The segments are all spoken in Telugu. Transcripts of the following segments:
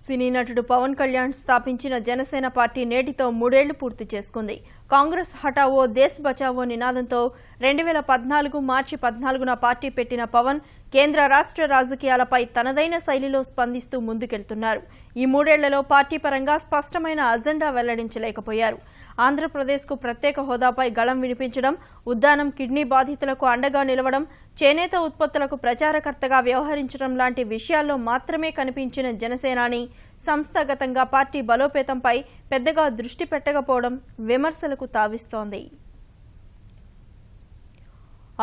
సినీ నటుడు పవన్ కళ్యాణ్ స్థాపించిన జనసేన పార్టీ నేటితో 3 ఏళ్లు పూర్తి చేసుకుంది. కాంగ్రెస్ హటావో దేశ్ బచావో నినాదంతో 2014 మార్చి 14న పార్టీ పెట్టిన పవన్ కేంద్ర రాష్ట్ర రాజకీయాలపై తనదైన శైలిలో స్పందిస్తూ ముందుకెళ్తున్నారు. ఈ 3 ఏళ్లలో పార్టీ పరంగా స్పష్టమైన అజెండా వెల్లడించలేకపోయారు. ఆంధ్రప్రదేశ్కు ప్రత్యేక హోదాపై గళం వినిపించడం, ఉద్దానం కిడ్నీ బాధితులకు అండగా నిలవడం, చేనేత ఉత్పత్తులకు ప్రచారకర్తగా వ్యవహరించడం లాంటి విషయాల్లో మాత్రమే కనిపించిన జనసేనాని సంస్థాగతంగా పార్టీ బలోపేతంపై పెద్దగా దృష్టి పెట్టకపోవడం విమర్శలకు తావిస్తోంది.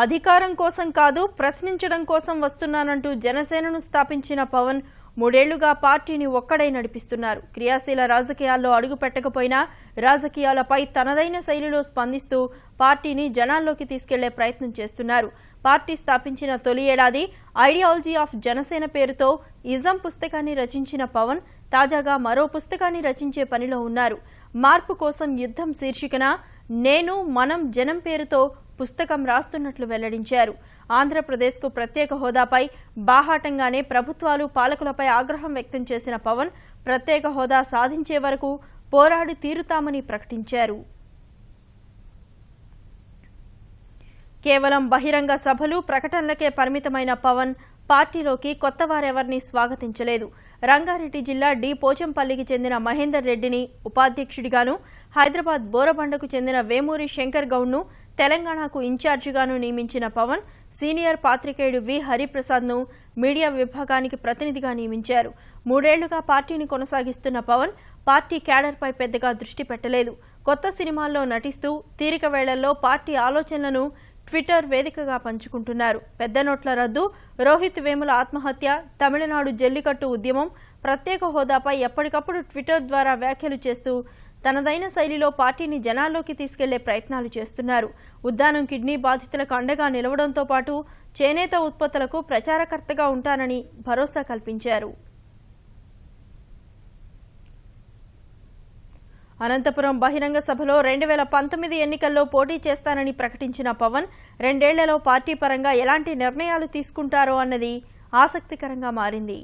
అధికారం కోసం కాదు, ప్రశ్నించడం కోసం వస్తున్నానంటూ జనసేనను స్థాపించిన పవన్ 3 ఏళ్లుగా పార్టీని ఒక్కడై నడిపిస్తున్నారు. క్రియాశీల రాజకీయాల్లో అడుగు పెట్టకపోయినా రాజకీయాలపై తనదైన శైలిలో స్పందిస్తూ పార్టీని జనాల్లోకి తీసుకెళ్లే ప్రయత్నం చేస్తున్నారు. పార్టీ స్థాపించిన తొలి ఏడాది ఐడియాలజీ ఆఫ్ జనసేన పేరుతో ఇజం పుస్తకాన్ని రచించిన పవన్ తాజాగా మరో పుస్తకాన్ని రచించే పనిలో ఉన్నారు. మార్పు కోసం యుద్ధం శీర్షికన నేను మనం జనం పేరుతో పుస్తకం రాస్తున్నట్లు వెల్లడించారు. ఆంధ్రప్రదేశ్కు ప్రత్యేక హోదాపై బాహాటంగానే ప్రభుత్వాలు పాలకులపై ఆగ్రహం వ్యక్తం చేసిన పవన్ ప్రత్యేక హోదా సాధించే వరకు పోరాడి తీరుతామని ప్రకటించారు. కేవలం బహిరంగ సభలు, ప్రకటనలకే పరిమితమైన పవన్ పార్టీలోకి కొత్త వారెవరిని స్వాగతించలేదు. రంగారెడ్డి జిల్లా డి పోచంపల్లికి చెందిన మహేందర్ రెడ్డిని ఉపాధ్యక్షుడిగాను, హైదరాబాద్ బోరబండకు చెందిన వేమూరి శంకర్ గౌడ్ను తెలంగాణకు ఇన్ఛార్జిగాను నియమించిన పవన్ సీనియర్ పాత్రికేయుడు వి హరిప్రసాద్ను మీడియా విభాగానికి ప్రతినిధిగా నియమించారు. 3 ఏళ్లుగా పార్టీని కొనసాగిస్తున్న పవన్ పార్టీ క్యాడర్పై పెద్దగా దృష్టి పెట్టలేదు. కొత్త సినిమాల్లో నటిస్తూ తీరిక వేళల్లో పార్టీ ఆలోచనలను ట్విట్టర్ వేదికగా పంచుకుంటున్నారు. పెద్ద నోట్ల రద్దు, రోహిత్ వేముల ఆత్మహత్య, తమిళనాడు జల్లికట్టు ఉద్యమం, ప్రత్యేక హోదాపై ఎప్పటికప్పుడు ట్విట్టర్ ద్వారా వ్యాఖ్యలు చేస్తూ తనదైన శైలిలో పార్టీని జనాల్లోకి తీసుకెళ్లే ప్రయత్నాలు చేస్తున్నారు. ఉద్దానం కిడ్నీ బాధితులకు అండగా నిలవడంతో పాటు చేనేత ఉత్పత్తులకు ప్రచారకర్తగా ఉంటానని భరోసా కల్పించారు. అనంతపురం బహిరంగ సభలో 2019 ఎన్నికల్లో పోటీ చేస్తానని ప్రకటించిన పవన్ 2 ఏళ్లలో పార్టీ పరంగా ఎలాంటి నిర్ణయాలు తీసుకుంటారో అన్నది ఆసక్తికరంగా మారింది.